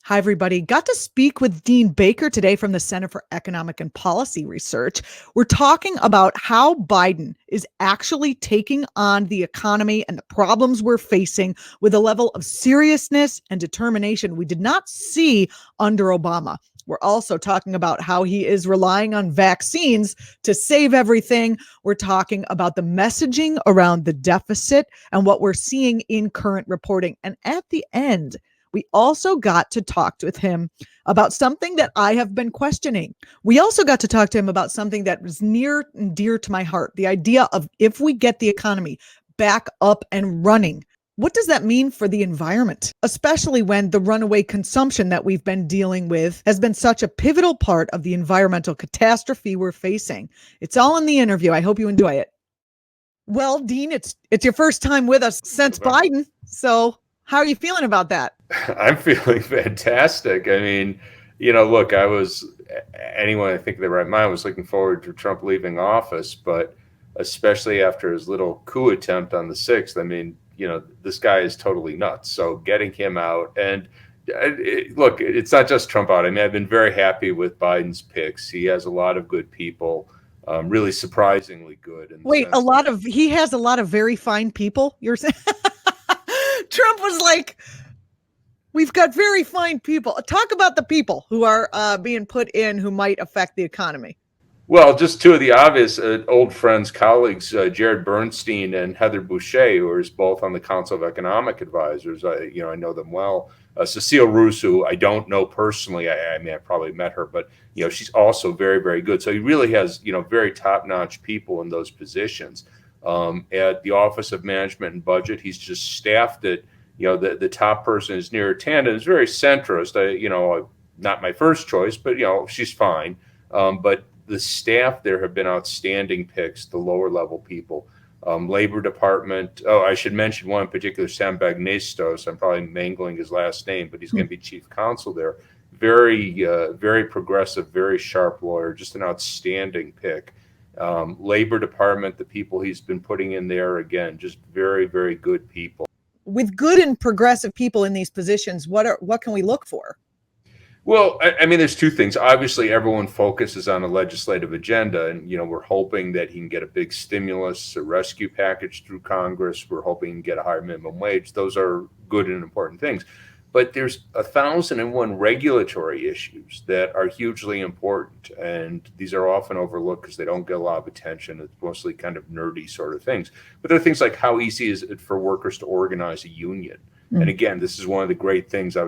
Hi, everybody. Got to speak with Dean Baker today from the Center for Economic and Policy Research. We're talking about how Biden is actually taking on the economy and the problems we're facing with a level of seriousness and determination we did not see under Obama. We're also talking about how he is relying on vaccines to save everything. We're talking about the messaging around the deficit and what we're seeing in current reporting. And at the end, we also got to talk with him about something that I have been questioning. We also got to talk to him about something that was near and dear to my heart. The idea of if we get the economy back up and running, what does that mean for the environment, especially when the runaway consumption that we've been dealing with has been such a pivotal part of the environmental catastrophe we're facing? It's all in the interview. I hope you enjoy it. Well, Dean, it's your first time with us since Biden. So how are you feeling about that? I'm feeling fantastic. I mean, look, anyone I think in their right mind was looking forward to Trump leaving office, but especially after his little coup attempt on the 6th, I mean, this guy is totally nuts. So getting him out and look, it's not just Trump out. I mean, I've been very happy with Biden's picks. He has a lot of good people, really surprisingly good. Wait, he has a lot of very fine people, you're saying? Trump was like, we've got very fine people. Talk about the people who are being put in who might affect the economy. Well, just two of the obvious old friends, colleagues, Jared Bernstein and Heather Boucher, who are both on the Council of Economic Advisors. I know them well. Cecile Roos, who I don't know personally. I mean, I probably met her, but she's also very, very good. So he really has very top-notch people in those positions. At the Office of Management and Budget, he's just staffed it. The top person is Neera Tanden, is very centrist. Not my first choice, but she's fine. But the staff there have been outstanding picks, the lower level people. Labor Department. Oh, I should mention one in particular, Sam Bagnestos. I'm probably mangling his last name, but he's going to be chief counsel there. Very progressive, very sharp lawyer, just an outstanding pick. Labor Department, the people he's been putting in there, again, just very, very good people. With good and progressive people in these positions, what can we look for? Well, I mean, there's two things. Obviously, everyone focuses on a legislative agenda, and we're hoping that he can get a big stimulus, a rescue package through Congress. We're hoping he can get a higher minimum wage. Those are good and important things. But there's 1,001 regulatory issues that are hugely important, and these are often overlooked because they don't get a lot of attention. It's mostly kind of nerdy sort of things. But there are things like how easy is it for workers to organize a union? And again, this is one of the great things. I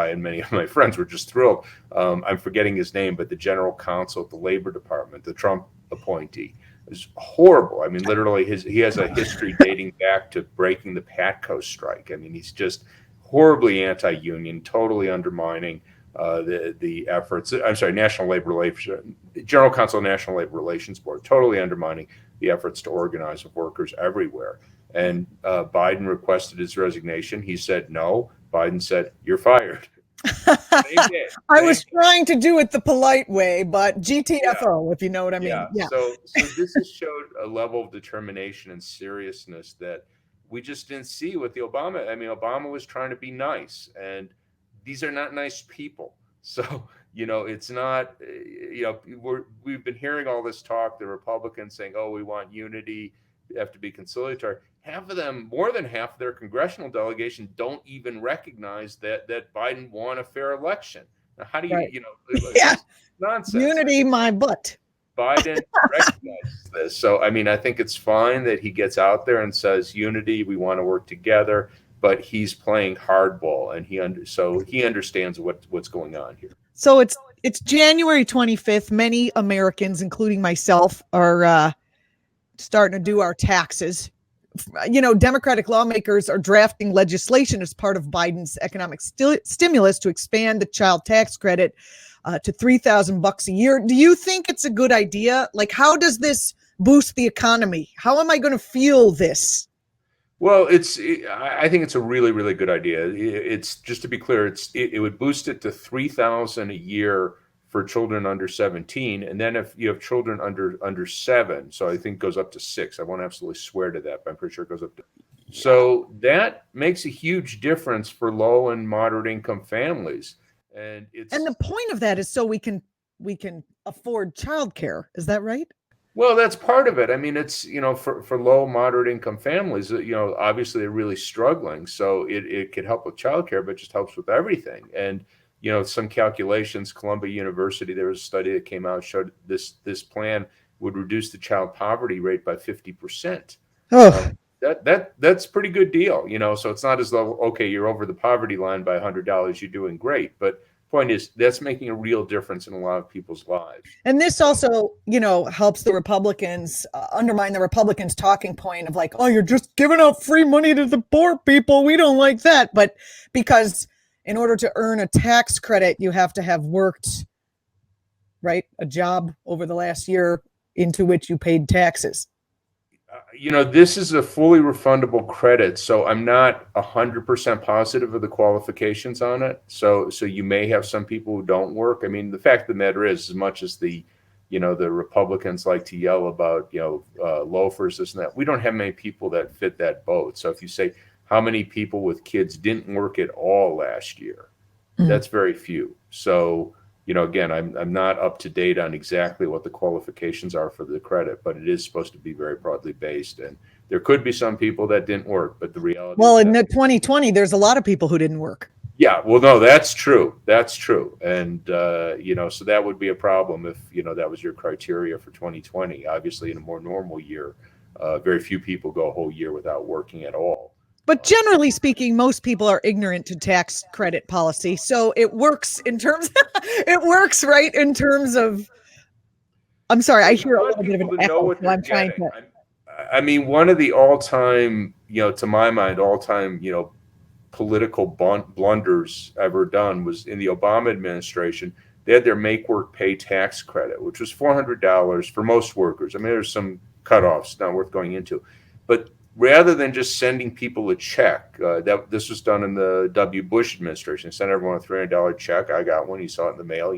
and many of my friends were just thrilled. I'm forgetting his name, but the general counsel at the Labor Department, the Trump appointee, is horrible. I mean, literally, he has a history dating back to breaking the Patco strike. I mean, he's just horribly anti-union, totally undermining the efforts. I'm sorry, National Labor Relations, General Counsel of National Labor Relations Board, totally undermining the efforts to organize of workers everywhere. And Biden requested his resignation. He said no. Biden said, "You're fired." I was trying to do it the polite way, but GTFO, if you know what I mean. Yeah. So this has showed a level of determination and seriousness that we just didn't see with the Obama. I mean, Obama was trying to be nice, and these are not nice people. So, it's not, we've been hearing all this talk, the Republicans saying, oh, we want unity, we have to be conciliatory. Half of them, more than half of their congressional delegation don't even recognize that Biden won a fair election. Now, how do you, yeah, nonsense. Unity, my butt. Biden recognizes this. So, I mean, I think it's fine that he gets out there and says, unity, we want to work together, but he's playing hardball, and he understands what's going on here. So it's January 25th. Many Americans, including myself, are starting to do our taxes. Democratic lawmakers are drafting legislation as part of Biden's economic stimulus to expand the child tax credit to $3,000 a year. Do you think it's a good idea? Like, how does this boost the economy? How am I going to feel this? Well, I think it's a really, really good idea. It's, just to be clear, it would boost it to $3,000 a year for children under 17, and then if you have children under 7, so I think it goes up to 6. I won't absolutely swear to that, but I'm pretty sure it goes up to. So that makes a huge difference for low and moderate income families. And And it's the point of that is so we can afford childcare. Is that right? Well, that's part of it. I mean, it's, for low, moderate income families, obviously they're really struggling. So it could help with childcare, but it just helps with everything. And, some calculations, Columbia University, there was a study that came out, showed this plan would reduce the child poverty rate by 50%. Oh, Um, that's pretty good deal, so it's not as though, okay, you're over the poverty line by $100, you're doing great. But point is, that's making a real difference in a lot of people's lives. and this So, also, helps the Republicans undermine the Republicans' talking point of like, oh, you're just giving out free money to the poor people. We don't like that. But because in order to earn a tax credit, you have to have worked, right, a job over the last year into which you paid taxes. this is a fully refundable credit, so I'm not 100% positive of the qualifications on it. So you may have some people who don't work. I mean, the fact of the matter is, as much as the Republicans like to yell about, loafers, this and that, we don't have many people that fit that boat. So if you say how many people with kids didn't work at all last year, Mm. that's very few. So, again, I'm not up to date on exactly what the qualifications are for the credit, but it is supposed to be very broadly based. And there could be some people that didn't work, but the reality Well, is in that, the 2020, there's a lot of people who didn't work. yeah, well, no, that's true. That's true. And, so that would be a problem if, that was your criteria for 2020. Obviously, in a more normal year, very few people go a whole year without working at all. But generally speaking, most people are ignorant to tax credit policy. So it works in terms, it works right in terms of, I'm sorry, Well, I you hear a want little bit of an people to know echo. what So they're I'm trying getting. to, I mean, one of the all-time, to my mind, all-time, political blunders ever done was in the Obama administration. They had their make work pay tax credit, which was $400 for most workers. I mean, there's some cutoffs not worth going into, but rather than just sending people a check, that this was done in the W. Bush administration. Sent everyone a $300 check. I got one. You saw it in the mail.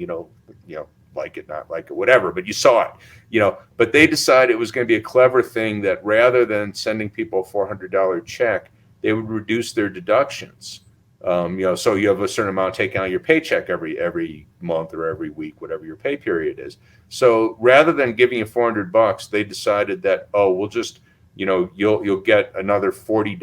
Like it, not like it, whatever. But you saw it. But they decided it was going to be a clever thing that rather than sending people a $400 check, they would reduce their deductions. So you have a certain amount taken out of your paycheck every month or every week, whatever your pay period is. So rather than giving you $400, they decided that, oh, we'll just, you'll get another $40.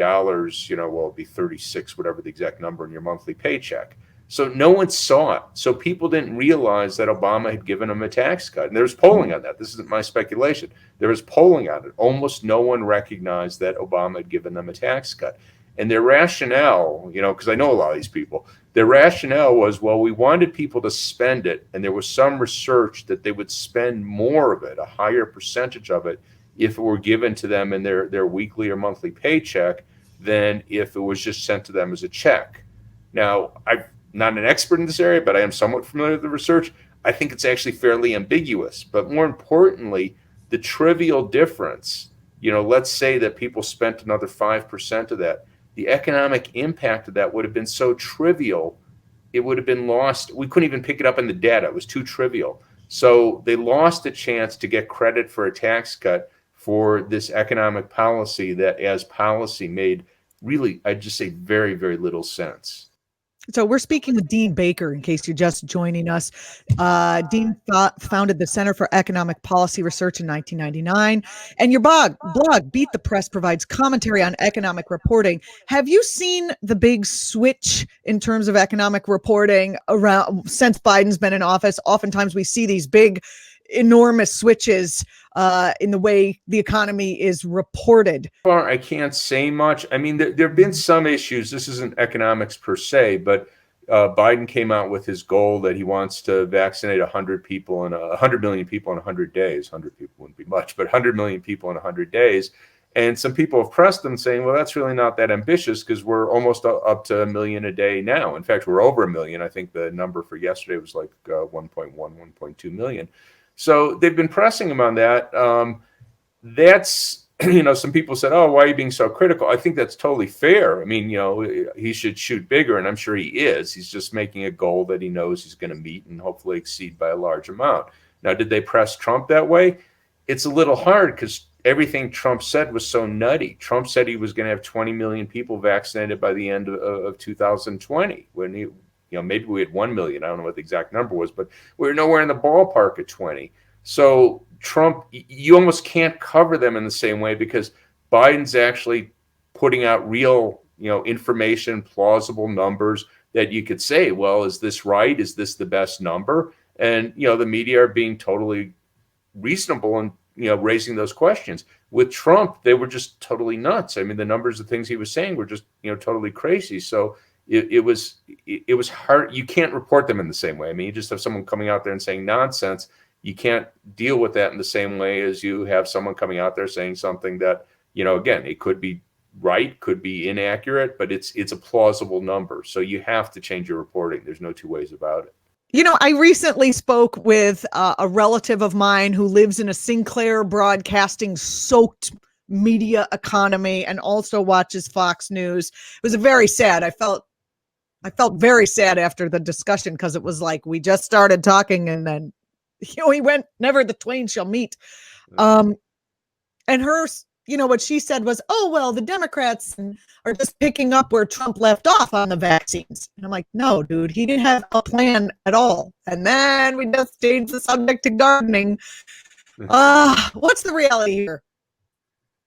Well, it'll be 36, whatever the exact number in your monthly paycheck. So no one saw it. So people didn't realize that Obama had given them a tax cut. And there's polling on that. This isn't my speculation. There was polling on it. Almost no one recognized that Obama had given them a tax cut. And their rationale, because I know a lot of these people, their rationale was, well, we wanted people to spend it. And there was some research that they would spend more of it, a higher percentage of it, if it were given to them in their weekly or monthly paycheck than if it was just sent to them as a check. Now, I'm not an expert in this area, but I am somewhat familiar with the research. I think it's actually fairly ambiguous. But more importantly, the trivial difference, let's say that people spent another 5% of that, the economic impact of that would have been so trivial, it would have been lost. We couldn't even pick it up in the data. It was too trivial. So they lost a chance to get credit for a tax cut for this economic policy that, as policy, made really, I'd just say, very, very little sense. so we're speaking with Dean Baker, in case you're just joining us. Dean founded the Center for Economic Policy Research in 1999. And your blog, Beat the Press, provides commentary on economic reporting. Have you seen the big switch in terms of economic reporting around since Biden's been in office? Oftentimes we see these big, enormous switches in the way the economy is reported. Far, I can't say much. I mean, there have been some issues. This isn't economics per se, but Biden came out with his goal that he wants to vaccinate 100 people and 100 million people in 100 days. 100 people wouldn't be much, but 100 million people in 100 days. And some people have pressed him saying, well, that's really not that ambitious because we're almost up to a million a day now. In fact, we're over a million. I think the number for yesterday was like 1.1, 1.2 million. So they've been pressing him on that. That's, some people said, oh, why are you being so critical? I think that's totally fair. I mean, he should shoot bigger, and I'm sure he is. He's just making a goal that he knows he's going to meet and hopefully exceed by a large amount. Now, did they press Trump that way? It's a little hard because everything Trump said was so nutty. Trump said he was going to have 20 million people vaccinated by the end of 2020. maybe we had 1 million. I don't know what the exact number was, but we were nowhere in the ballpark at 20. So Trump, you almost can't cover them in the same way because Biden's actually putting out real, information, plausible numbers that you could say, well, is this right? Is this the best number? And, the media are being totally reasonable and, raising those questions. With Trump, they were just totally nuts. I mean, the numbers of things he was saying were just, totally crazy. So it was hard. You can't report them in the same way. I mean, you just have someone coming out there and saying nonsense. You can't deal with that in the same way as you have someone coming out there saying something that, again, it could be right, could be inaccurate, but it's a plausible number. So you have to change your reporting. There's no two ways about it. I recently spoke with a relative of mine who lives in a Sinclair Broadcasting soaked media economy and also watches Fox News. It was very sad. I felt very sad after the discussion because it was like we just started talking and then he went, never the twain shall meet. And her, what she said was, oh, well, the Democrats are just picking up where Trump left off on the vaccines. And I'm like, no, dude, he didn't have a plan at all. And then we just changed the subject to gardening. What's the reality here?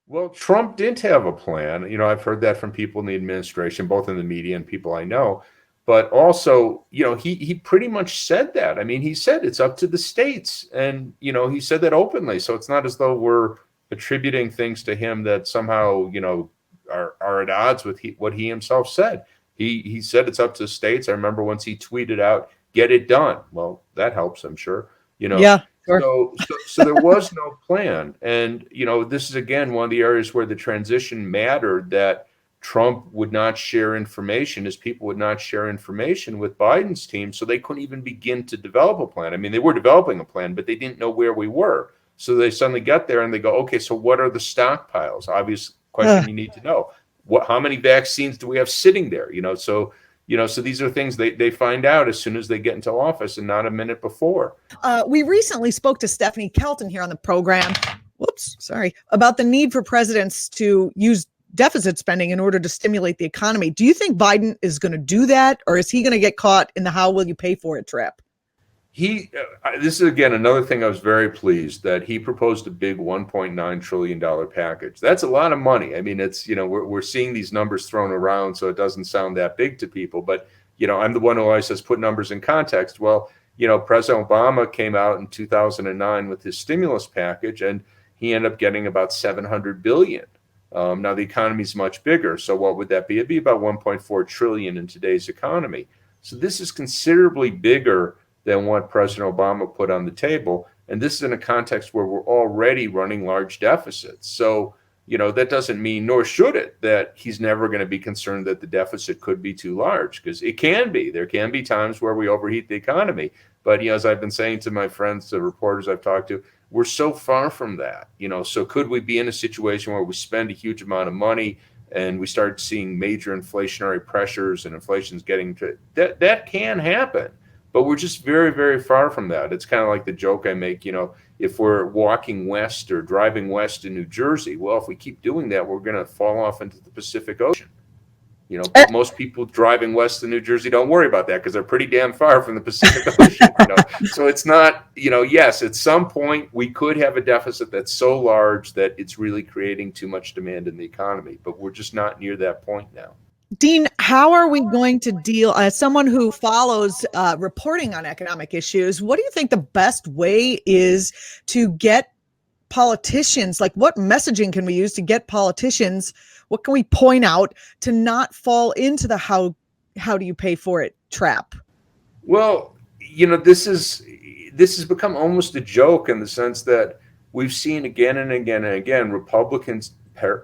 Well, Trump didn't have a plan. I've heard that from people in the administration, both in the media and people I know. But also, he pretty much said that. I mean, he said it's up to the states. And, he said that openly. So it's not as though we're attributing things to him that somehow, are at odds with what he himself said. He said it's up to the states. I remember once he tweeted out, "Get it done." Well, that helps, I'm sure. Yeah, sure. So there was no plan. And, this is, again, one of the areas where the transition mattered, that Trump would not share information, his people would not share information with Biden's team. So they couldn't even begin to develop a plan. I mean, they were developing a plan, but they didn't know where we were. So they suddenly get there and they go, okay, so what are the stockpiles? Obvious question you need to know. How many vaccines do we have sitting there? So these are things they find out as soon as they get into office and not a minute before. We recently spoke to Stephanie Kelton here on the program. About the need for presidents to use deficit spending in order to stimulate the economy. Do you think Biden is going to do that, or is he going to get caught in the how will you pay for it trap? This is, again, another thing I was very pleased that he proposed a big $1.9 trillion package. That's a lot of money. I mean, it's, we're seeing these numbers thrown around, so it doesn't sound that big to people. But, I'm the one who always says put numbers in context. Well, President Obama came out in 2009 with his stimulus package, and he ended up getting about $700 billion. Now, the economy is much bigger. So what would that be? It'd be about $1.4 trillion in today's economy. So this is considerably bigger than what President Obama put on the table. And this is in a context where we're already running large deficits. So, that doesn't mean, nor should it, that he's never going to be concerned that the deficit could be too large, because it can be. There can be times where we overheat the economy. But, as I've been saying to my friends, the reporters I've talked to, we're so far from that. So could we be in a situation where we spend a huge amount of money and we start seeing major inflationary pressures and inflation's getting to that can happen. But we're just very, very far from that. It's kind of like the joke I make, if we're walking west or driving west in New Jersey, well, if we keep doing that, we're going to fall off into the Pacific Ocean. But most people driving west in New Jersey don't worry about that because they're pretty damn far from the Pacific Ocean. So it's not, yes, at some point we could have a deficit that's so large that it's really creating too much demand in the economy, but we're just not near that point now. Dean, how are we going to deal, as someone who follows reporting on economic issues, what do you think the best way is to get politicians, like what messaging can we use to get politicians, what can we point out to not fall into the how do you pay for it trap? Well, this has become almost a joke in the sense that we've seen again and again and again, Republicans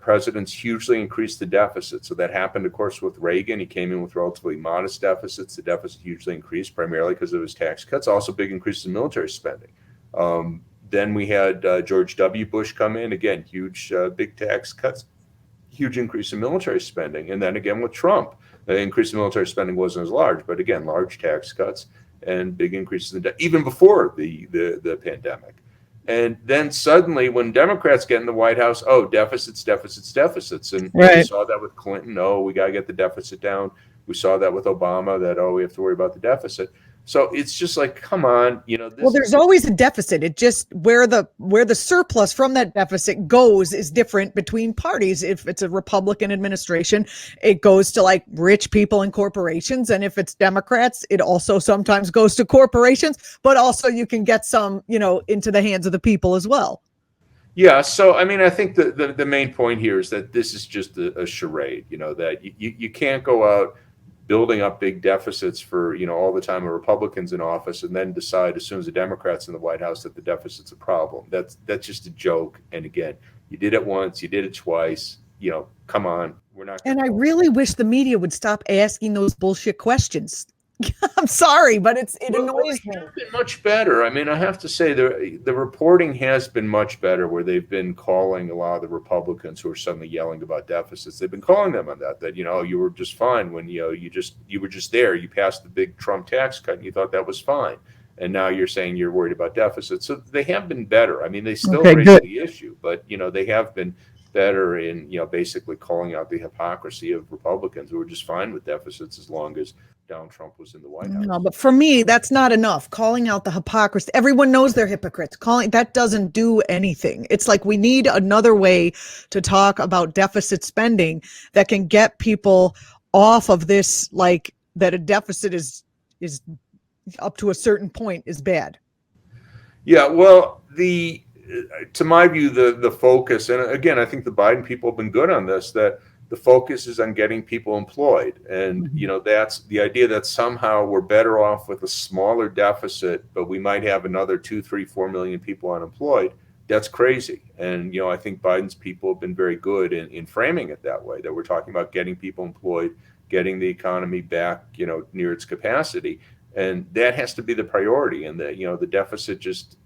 presidents hugely increased the deficit. So that happened, of course, with Reagan. He came in with relatively modest deficits. The deficit hugely increased primarily because of his tax cuts, also big increases in military spending. Then we had George W. Bush come in, again, huge, big tax cuts, huge increase in military spending. And then again with Trump, the increase in military spending wasn't as large, but again, large tax cuts and big increases in debt, even before the pandemic. And then suddenly when Democrats get in the White House, deficits. And Right. we saw that with Clinton. We got to get the deficit down. We saw that with Obama, that, oh, we have to worry about the deficit. So it's just like, come on, Well, this there's is always a deficit. It just where the surplus from that deficit goes is different between parties. If it's a Republican administration, it goes to like rich people and corporations, and if it's Democrats, it also sometimes goes to corporations, but also you can get some, into the hands of the people as well. Yeah, so I mean, I think the main point here is that this is just a charade. That you can't go out building up big deficits for all the time a Republicans in office, and then decide as soon as the Democrats in the White House that the deficit's a problem. That's just a joke. And again, you did it once, you did it twice. Come on, we're not going And to I go. really wish the media would stop asking those bullshit questions. I'm sorry, but it Well, annoys they me. have been much better. I mean, I have to say the reporting has been much better, where they've been calling a lot of the Republicans who are suddenly yelling about deficits. They've been calling them on that you were just fine when you were just there. You passed the big Trump tax cut and you thought that was fine, and now you're saying you're worried about deficits. So they have been better. I mean, they still Okay, raise good. the issue, but they have been better in basically calling out the hypocrisy of Republicans who are just fine with deficits as long as Donald Trump was in the White No, House. but for me, that's not enough. Calling out the hypocrisy. Everyone knows they're hypocrites. Calling that doesn't do anything. It's like we need another way to talk about deficit spending that can get people off of this, like that a deficit is up to a certain point is bad. Yeah, well, the to my view, the focus, and again, I think the Biden people have been good on this. That the focus is on getting people employed, and Mhm. that's the idea that somehow we're better off with a smaller deficit, but we might have another 2, 3, 4 million people unemployed. That's crazy, and I think Biden's people have been very good in framing it that way. That we're talking about getting people employed, getting the economy back, near its capacity, and that has to be the priority. And the deficit just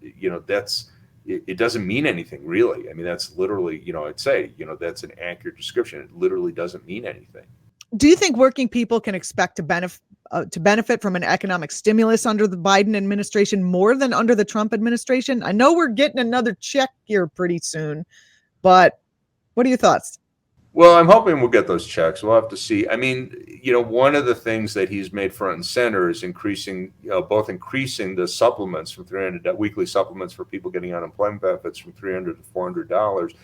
that's it doesn't mean anything really. I mean, that's literally, I'd say, that's an accurate description. It literally doesn't mean anything. Do you think working people can expect to benefit from an economic stimulus under the Biden administration more than under the Trump administration? I know we're getting another check here pretty soon, but what are your thoughts? Well, I'm hoping we'll get those checks. We'll have to see. I mean, one of the things that he's made front and center is increasing, both increasing the supplements from 300 weekly supplements for people getting unemployment benefits from $300 to $400,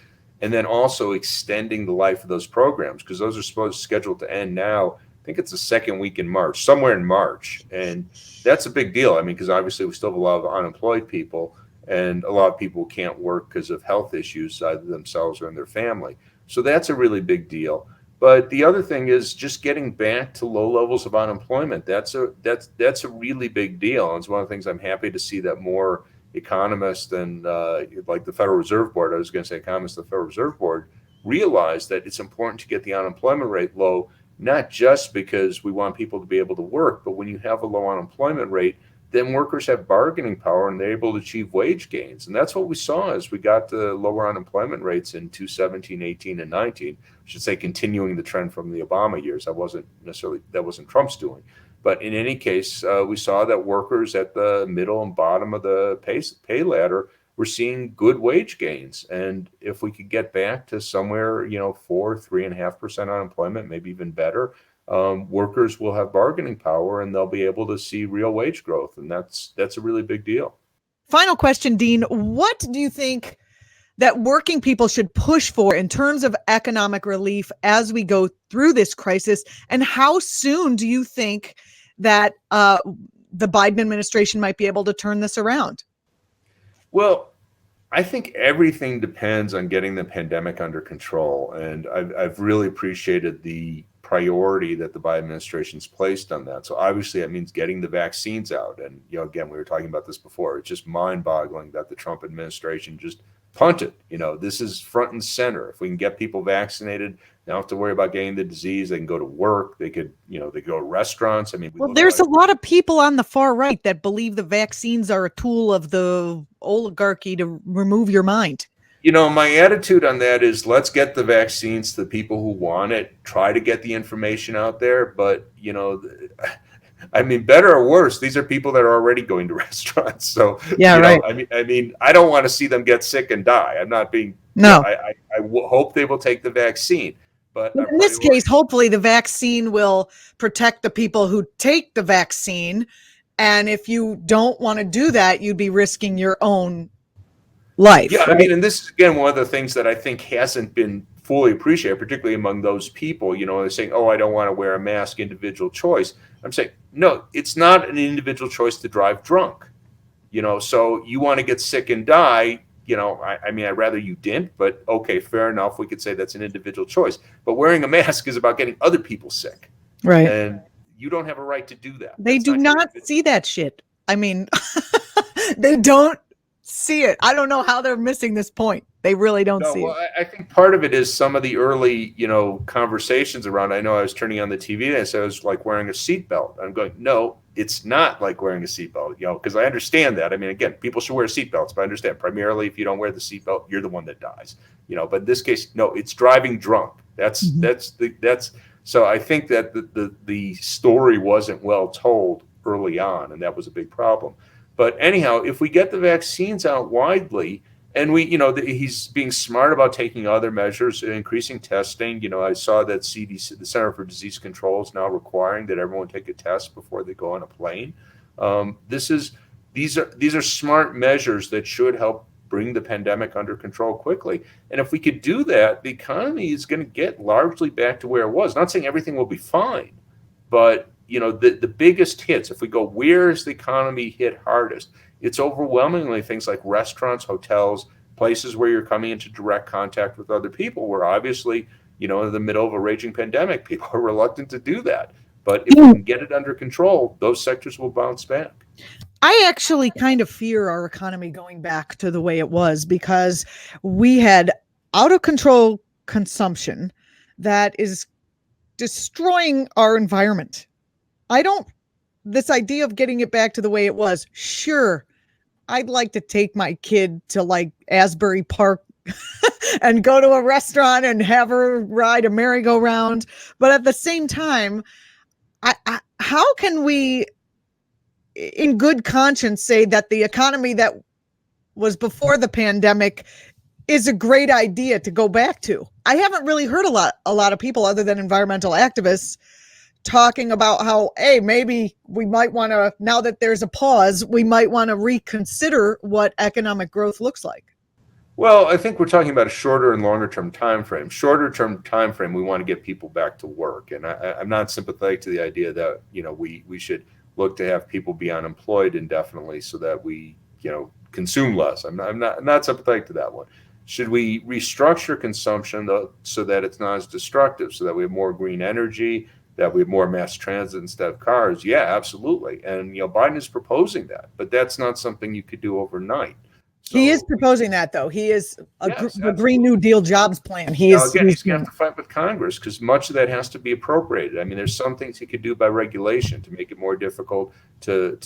and then also extending the life of those programs, because those are scheduled to end now. I think it's the second week in March, somewhere in March, and that's a big deal. I mean, because obviously we still have a lot of unemployed people, and a lot of people can't work because of health issues, either themselves or in their family. So that's a really big deal. But the other thing is just getting back to low levels of unemployment. That's a really big deal. And it's one of the things I'm happy to see that more economists and like the Federal Reserve Board, I was going to say economists, the Federal Reserve Board, realize that it's important to get the unemployment rate low, not just because we want people to be able to work, but when you have a low unemployment rate, then workers have bargaining power and they're able to achieve wage gains. And that's what we saw as we got the lower unemployment rates in 2017, 18, and 19. I should say continuing the trend from the Obama years. That wasn't Trump's doing. But in any case, we saw that workers at the middle and bottom of the pay ladder were seeing good wage gains. And if we could get back to somewhere, 4, 3.5% unemployment, maybe even better, workers will have bargaining power and they'll be able to see real wage growth, and that's a really big deal. Final question, Dean. What do you think that working people should push for in terms of economic relief as we go through this crisis? And how soon do you think that the Biden administration might be able to turn this around? Well, I think everything depends on getting the pandemic under control, and I've really appreciated the priority that the Biden administration's placed on that. So obviously, that means getting the vaccines out. And again, we were talking about this before. It's just mind-boggling that the Trump administration just punted. This is front and center. If we can get people vaccinated, they don't have to worry about getting the disease. They can go to work. They could go to restaurants. I mean, we Well, look there's like a lot of people on the far right that believe the vaccines are a tool of the oligarchy to remove your mind. My attitude on that is let's get the vaccines to the people who want it, try to get the information out there. But, I mean, better or worse, these are people that are already going to restaurants. So, Yeah, right. I mean, I don't want to see them get sick and die. I'm not being, No. I hope they will take the vaccine. but But our in this case, priority. hopefully the vaccine will protect the people who take the vaccine. And if you don't want to do that, you'd be risking your own Yeah, life, I right? mean, and this is again one of the things that I think hasn't been fully appreciated, particularly among those people. They're saying, "Oh, I don't want to wear a mask," individual choice. I'm saying, no, it's not an individual choice to drive drunk. So you want to get sick and die. I mean, I'd rather you didn't, but okay, fair enough. We could say that's an individual choice. But wearing a mask is about getting other people sick, Right. and you don't have a right to do that. They That's do not your not individual. see that shit. I mean, they don't see it. I don't know how they're missing this point. They really don't No, see well, it. I think part of it is some of the early, conversations around. I know I was turning on the TV and I said it was like wearing a seatbelt. I'm going, no, it's not like wearing a seatbelt, because I understand that. I mean, again, people should wear seatbelts, but I understand primarily if you don't wear the seatbelt, you're the one that dies. But in this case, no, it's driving drunk. That's Mhm. that's the that's so I think that the story wasn't well told early on, and that was a big problem. But anyhow, if we get the vaccines out widely, and he's being smart about taking other measures, increasing testing. I saw that CDC, the Center for Disease Control, is now requiring that everyone take a test before they go on a plane. This is these are smart measures that should help bring the pandemic under control quickly. And if we could do that, the economy is going to get largely back to where it was. Not saying everything will be fine, but the biggest hits, if we go, where is the economy hit hardest? It's overwhelmingly things like restaurants, hotels, places where you're coming into direct contact with other people, where obviously, in the middle of a raging pandemic, people are reluctant to do that. But if we can get it under control, those sectors will bounce back. I actually kind of fear our economy going back to the way it was because we had out of control consumption that is destroying our environment. I don't, this idea of getting it back to the way it was, sure, I'd like to take my kid to like Asbury Park and go to a restaurant and have her ride a merry-go-round. But at the same time, how can we, in good conscience, say that the economy that was before the pandemic is a great idea to go back to? I haven't really heard a lot of people other than environmental activists talking about how, hey, maybe we might want to, now that there's a pause, we might want to reconsider what economic growth looks like. Well, I think we're talking about a shorter and longer term time frame. Shorter term time frame, we want to get people back to work, and I'm not sympathetic to the idea that we should look to have people be unemployed indefinitely so that we consume less. I'm not sympathetic to that one. Should we restructure consumption so that it's not as destructive, so that we have more green energy, that we have more mass transit instead of cars? Yeah, absolutely. And Biden is proposing that, but that's not something you could do overnight. He is So proposing that, though. He is yes, the Green New absolutely. Deal jobs plan. Now, again, He's he's going to have to fight with Congress because much of that has to be appropriated. I mean, there's some things he could do by regulation to make it more difficult to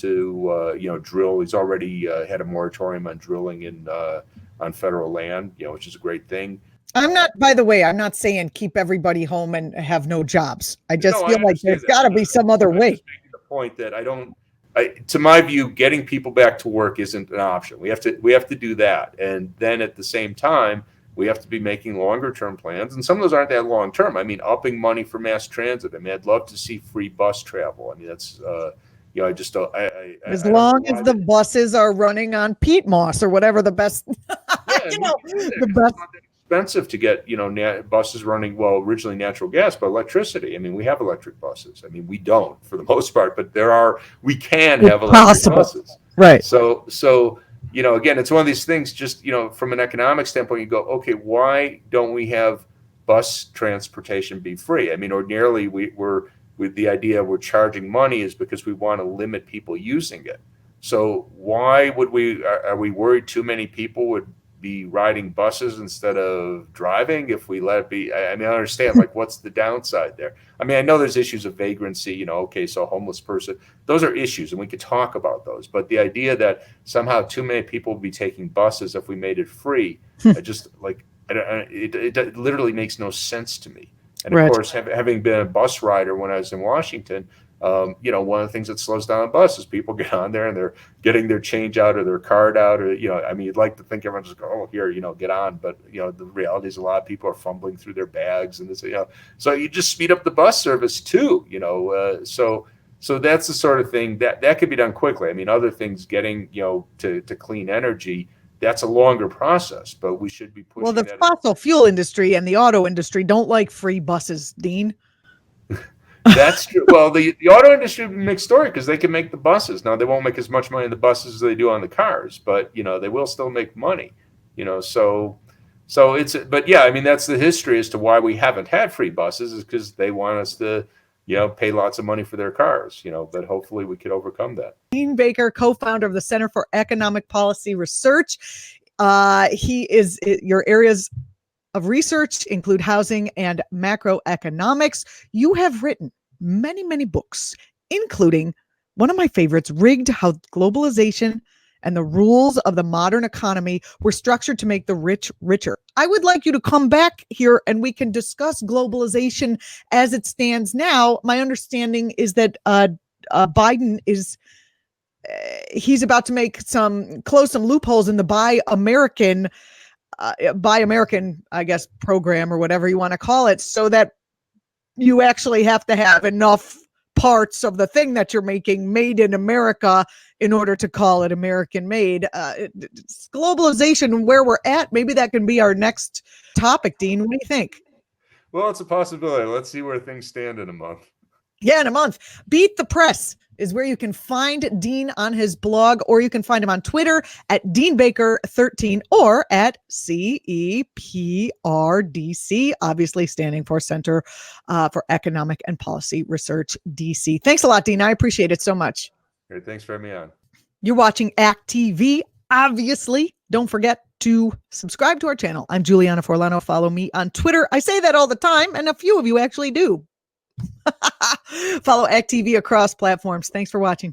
drill. He's already had a moratorium on drilling in on federal land, which is a great thing. I'm not, by the way, I'm not saying keep everybody home and have no jobs. I No, just I feel like understand there's that. got to be some other I'm way. just making the point that to my view, getting people back to work isn't an option. We have to do that, and then at the same time, we have to be making longer term plans, and some of those aren't that long term. I mean, upping money for mass transit. I mean, I'd love to see free bus travel. I mean, that's I just don't. As I don't know long as why the that. buses are running on peat moss or whatever the best, Yeah, and we can do that the because it's best. not that expensive to get buses running. Well, originally natural gas, but electricity. I mean, we have electric buses. I mean, we don't for the most part, but we can It's have electric possible. buses. Right. So again, it's one of these things. Just from an economic standpoint, you go, okay, why don't we have bus transportation be free? I mean, ordinarily we're with the idea we're charging money is because we want to limit people using it. So why would we? Are we worried too many people would be riding buses instead of driving if we let it be? I mean, I understand, like, what's the downside there? I mean, I know there's issues of vagrancy, okay, so a homeless person, those are issues and we could talk about those. But the idea that somehow too many people would be taking buses if we made it free, I just like, it literally makes no sense to me. And of Right. course, having been a bus rider when I was in Washington, One of the things that slows down a bus is people get on there and they're getting their change out or their card out, or, I mean, you'd like to think everyone just go, oh, here, get on. But, the reality is a lot of people are fumbling through their bags and this, so you just speed up the bus service too, so that's the sort of thing that could be done quickly. I mean, other things, getting, to clean energy, that's a longer process, but we should be pushing. Well, the fossil fuel industry and the auto industry don't like free buses, Dean. That's true. Well, the auto industry is a mixed story because they can make the buses. Now, they won't make as much money in the buses as they do on the cars, but, they will still make money, so but yeah, I mean, that's the history as to why we haven't had free buses, is because they want us to, pay lots of money for their cars, but hopefully we could overcome that. Dean Baker, co-founder of the Center for Economic Policy Research. He is your areas of research include housing and macroeconomics. You have written many, many books, including one of my favorites, Rigged: How Globalization and the Rules of the Modern Economy Were Structured to Make the Rich Richer. I would like you to come back here and we can discuss globalization as it stands now. My understanding is that Biden is he's about to close some loopholes in the Buy American, I guess, program or whatever you want to call it, so that you actually have to have enough parts of the thing that you're making made in America in order to call it American made. Globalization, where we're at, maybe that can be our next topic, Dean. What do you think? Well, it's a possibility. Let's see where things stand in a month. Yeah, in a month. Beat the Press is where you can find Dean on his blog, or you can find him on Twitter at DeanBaker13 or at CEPRDC, obviously standing for Center for Economic and Policy Research, DC. Thanks a lot, Dean. I appreciate it so much. Great. Thanks for having me on. You're watching Act TV, obviously. Don't forget to subscribe to our channel. I'm Julianna Forlano. Follow me on Twitter. I say that all the time, and a few of you actually do. Follow Act TV across platforms. Thanks for watching.